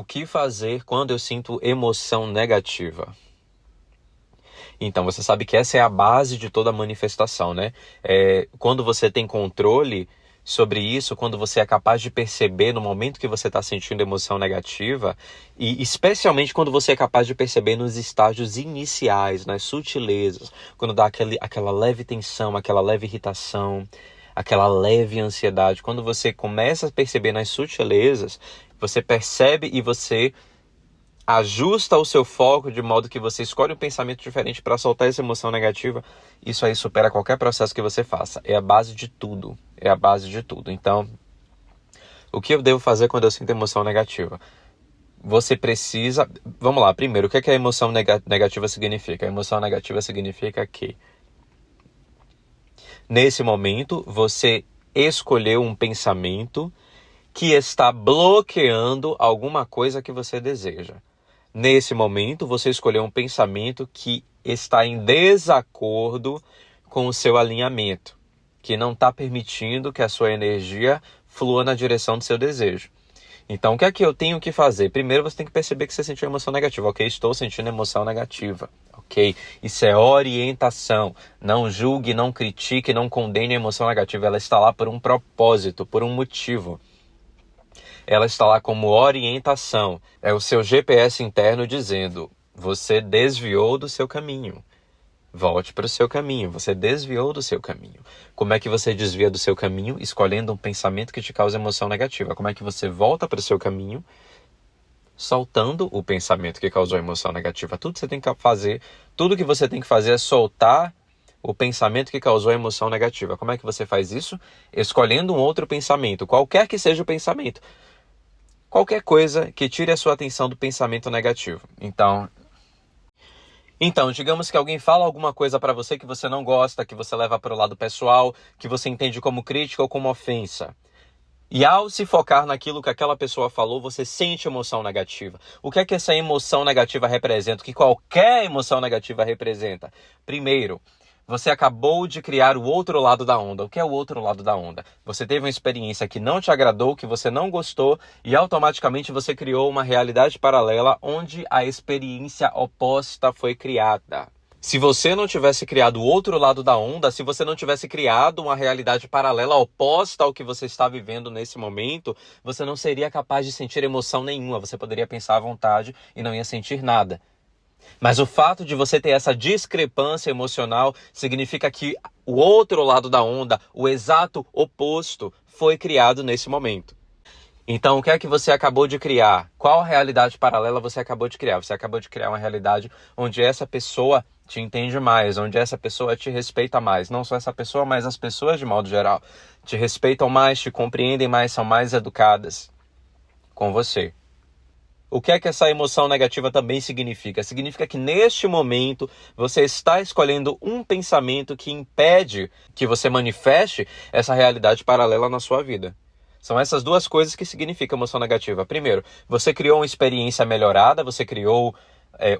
que fazer quando eu sinto emoção negativa? Então, você sabe que essa é a base de toda manifestação, né? Quando você tem controle sobre isso, quando você é capaz de perceber no momento que você está sentindo emoção negativa, e especialmente quando você é capaz de perceber nos estágios iniciais, nas sutilezas, quando dá aquela leve tensão, aquela leve irritação, aquela leve ansiedade, quando você começa a perceber nas sutilezas, você percebe e você ajusta o seu foco de modo que você escolhe um pensamento diferente para soltar essa emoção negativa, isso aí supera qualquer processo que você faça. É a base de tudo. É a base de tudo. Então, o que eu devo fazer quando eu sinto emoção negativa? Você precisa... Vamos lá, primeiro, o que é que a emoção negativa significa? A emoção negativa significa que, nesse momento, você escolheu um pensamento que está bloqueando alguma coisa que você deseja. Nesse momento, você escolheu um pensamento que está em desacordo com o seu alinhamento, que não está permitindo que a sua energia flua na direção do seu desejo. Então, o que é que eu tenho que fazer? Primeiro, você tem que perceber que você sentiu emoção negativa. Ok, estou sentindo emoção negativa. Ok, isso é orientação. Não julgue, não critique, não condene a emoção negativa. Ela está lá por um propósito, por um motivo. Ela está lá como orientação. É o seu GPS interno dizendo: você desviou do seu caminho. Volte para o seu caminho. Você desviou do seu caminho. Como é que você desvia do seu caminho? Escolhendo um pensamento que te causa emoção negativa. Como é que você volta para o seu caminho? Soltando o pensamento que causou emoção negativa. Tudo que você tem que fazer é soltar o pensamento que causou a emoção negativa. Como é que você faz isso? Escolhendo um outro pensamento, qualquer que seja o pensamento. Qualquer coisa que tire a sua atenção do pensamento negativo. Então, digamos que alguém fala alguma coisa para você que você não gosta, que você leva para o lado pessoal, que você entende como crítica ou como ofensa. E ao se focar naquilo que aquela pessoa falou, você sente emoção negativa. O que é que essa emoção negativa representa? O que qualquer emoção negativa representa? Primeiro, você acabou de criar o outro lado da onda. O que é o outro lado da onda? Você teve uma experiência que não te agradou, que você não gostou, e automaticamente você criou uma realidade paralela onde a experiência oposta foi criada. Se você não tivesse criado o outro lado da onda, se você não tivesse criado uma realidade paralela oposta ao que você está vivendo nesse momento, você não seria capaz de sentir emoção nenhuma. Você poderia pensar à vontade e não ia sentir nada. Mas o fato de você ter essa discrepância emocional significa que o outro lado da onda, o exato oposto, foi criado nesse momento. Então, o que é que você acabou de criar? Qual realidade paralela você acabou de criar? Você acabou de criar uma realidade onde essa pessoa te entende mais, onde essa pessoa te respeita mais. Não só essa pessoa, mas as pessoas de modo geral. Te respeitam mais, te compreendem mais, são mais educadas com você. O que é que essa emoção negativa também significa? Significa que neste momento você está escolhendo um pensamento que impede que você manifeste essa realidade paralela na sua vida. São essas duas coisas que significam emoção negativa. Primeiro, você criou uma experiência melhorada, você criou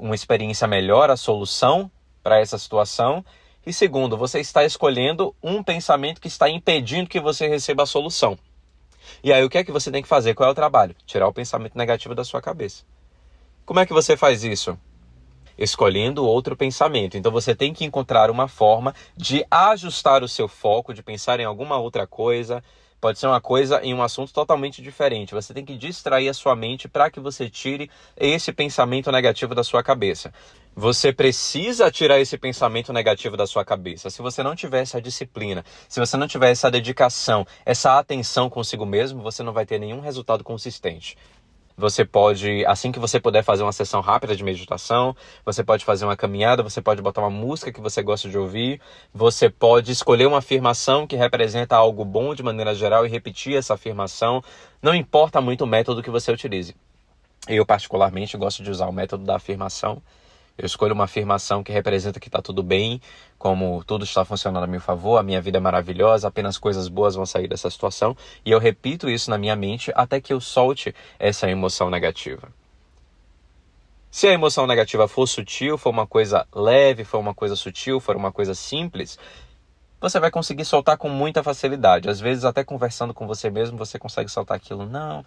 uma experiência melhor, a solução para essa situação. E segundo, você está escolhendo um pensamento que está impedindo que você receba a solução. E aí, o que é que você tem que fazer? Qual é o trabalho? Tirar o pensamento negativo da sua cabeça. Como é que você faz isso? Escolhendo outro pensamento. Então, você tem que encontrar uma forma de ajustar o seu foco, de pensar em alguma outra coisa. Pode ser uma coisa em um assunto totalmente diferente. Você tem que distrair a sua mente para que você tire esse pensamento negativo da sua cabeça. Você precisa tirar esse pensamento negativo da sua cabeça. Se você não tiver essa disciplina, se você não tiver essa dedicação, essa atenção consigo mesmo, você não vai ter nenhum resultado consistente. Você pode, assim que você puder, fazer uma sessão rápida de meditação, você pode fazer uma caminhada, você pode botar uma música que você gosta de ouvir, você pode escolher uma afirmação que representa algo bom de maneira geral e repetir essa afirmação. Não importa muito o método que você utilize. Eu, particularmente, gosto de usar o método da afirmação. Eu escolho uma afirmação que representa que está tudo bem, como tudo está funcionando a meu favor, a minha vida é maravilhosa, apenas coisas boas vão sair dessa situação. E eu repito isso na minha mente até que eu solte essa emoção negativa. Se a emoção negativa for sutil, for uma coisa leve, for uma coisa sutil, for uma coisa simples, você vai conseguir soltar com muita facilidade. Às vezes, até conversando com você mesmo, você consegue soltar aquilo. Não,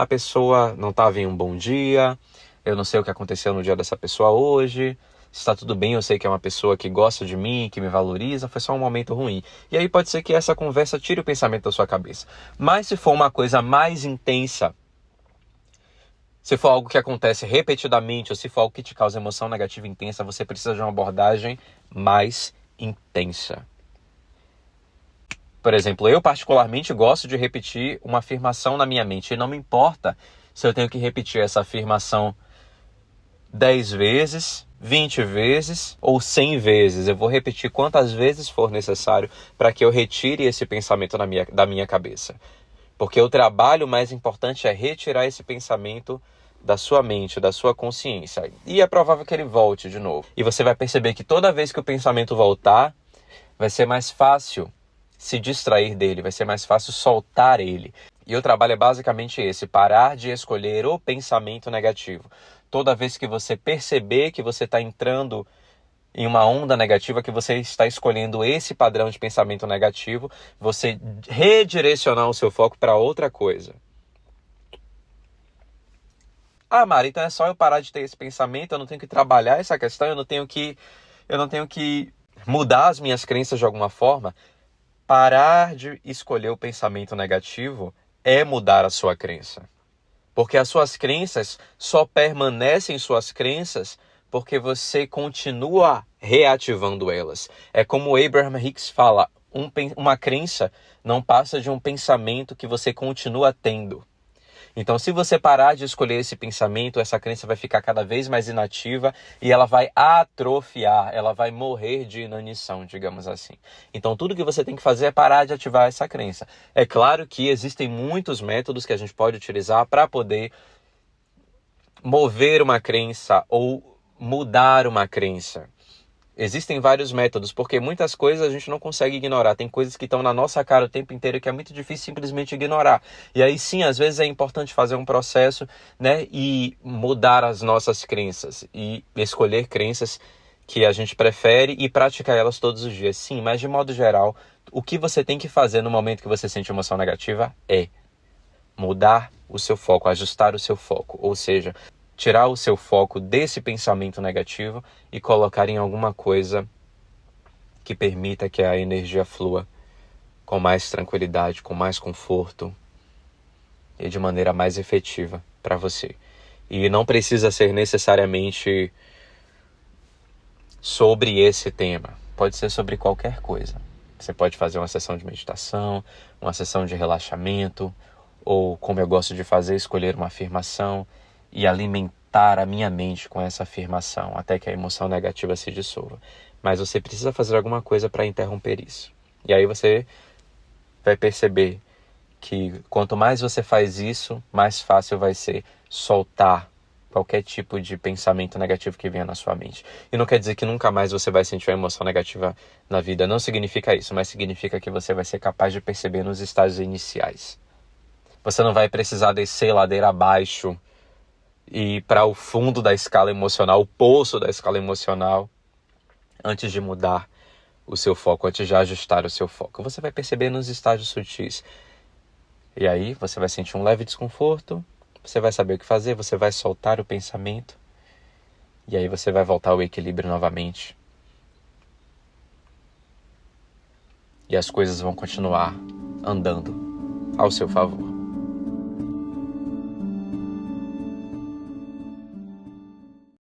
a pessoa não estava em um bom dia, eu não sei o que aconteceu no dia dessa pessoa hoje, está tudo bem, eu sei que é uma pessoa que gosta de mim, que me valoriza, foi só um momento ruim. E aí pode ser que essa conversa tire o pensamento da sua cabeça. Mas se for uma coisa mais intensa, se for algo que acontece repetidamente, ou se for algo que te causa emoção negativa intensa, você precisa de uma abordagem mais intensa. Por exemplo, eu particularmente gosto de repetir uma afirmação na minha mente. E não me importa se eu tenho que repetir essa afirmação 10 vezes, 20 vezes ou 100 vezes. Eu vou repetir quantas vezes for necessário para que eu retire esse pensamento da minha cabeça. Porque o trabalho mais importante é retirar esse pensamento da sua mente, da sua consciência. E é provável que ele volte de novo. E você vai perceber que toda vez que o pensamento voltar, vai ser mais fácil se distrair dele, vai ser mais fácil soltar ele. E o trabalho é basicamente esse, parar de escolher o pensamento negativo. Toda vez que você perceber que você está entrando em uma onda negativa, que você está escolhendo esse padrão de pensamento negativo, você redirecionar o seu foco para outra coisa. Ah, Mari, então é só eu parar de ter esse pensamento, eu não tenho que trabalhar essa questão, eu não tenho que mudar as minhas crenças de alguma forma. Parar de escolher o pensamento negativo é mudar a sua crença. Porque as suas crenças só permanecem suas crenças porque você continua reativando elas. É como Abraham Hicks fala, uma crença não passa de um pensamento que você continua tendo. Então, se você parar de escolher esse pensamento, essa crença vai ficar cada vez mais inativa e ela vai atrofiar, ela vai morrer de inanição, digamos assim. Então, tudo que você tem que fazer é parar de ativar essa crença. É claro que existem muitos métodos que a gente pode utilizar para poder mover uma crença ou mudar uma crença. Existem vários métodos, porque muitas coisas a gente não consegue ignorar. Tem coisas que estão na nossa cara o tempo inteiro que é muito difícil simplesmente ignorar. E aí sim, às vezes é importante fazer um processo, né, e mudar as nossas crenças. E escolher crenças que a gente prefere e praticar elas todos os dias. Sim, mas de modo geral, o que você tem que fazer no momento que você sente emoção negativa é mudar o seu foco, ajustar o seu foco. Ou seja, tirar o seu foco desse pensamento negativo e colocar em alguma coisa que permita que a energia flua com mais tranquilidade, com mais conforto e de maneira mais efetiva para você. E não precisa ser necessariamente sobre esse tema. Pode ser sobre qualquer coisa. Você pode fazer uma sessão de meditação, uma sessão de relaxamento, ou, como eu gosto de fazer, escolher uma afirmação e alimentar a minha mente com essa afirmação até que a emoção negativa se dissolva. Mas você precisa fazer alguma coisa para interromper isso. E aí você vai perceber que quanto mais você faz isso, mais fácil vai ser soltar qualquer tipo de pensamento negativo que venha na sua mente. E não quer dizer que nunca mais você vai sentir uma emoção negativa na vida. Não significa isso, mas significa que você vai ser capaz de perceber nos estágios iniciais. Você não vai precisar descer ladeira abaixo e ir para o fundo da escala emocional, o poço da escala emocional, antes de mudar o seu foco, antes de ajustar o seu foco. Você vai perceber nos estágios sutis. E aí você vai sentir um leve desconforto, você vai saber o que fazer, você vai soltar o pensamento, e aí você vai voltar ao equilíbrio novamente. E as coisas vão continuar andando ao seu favor.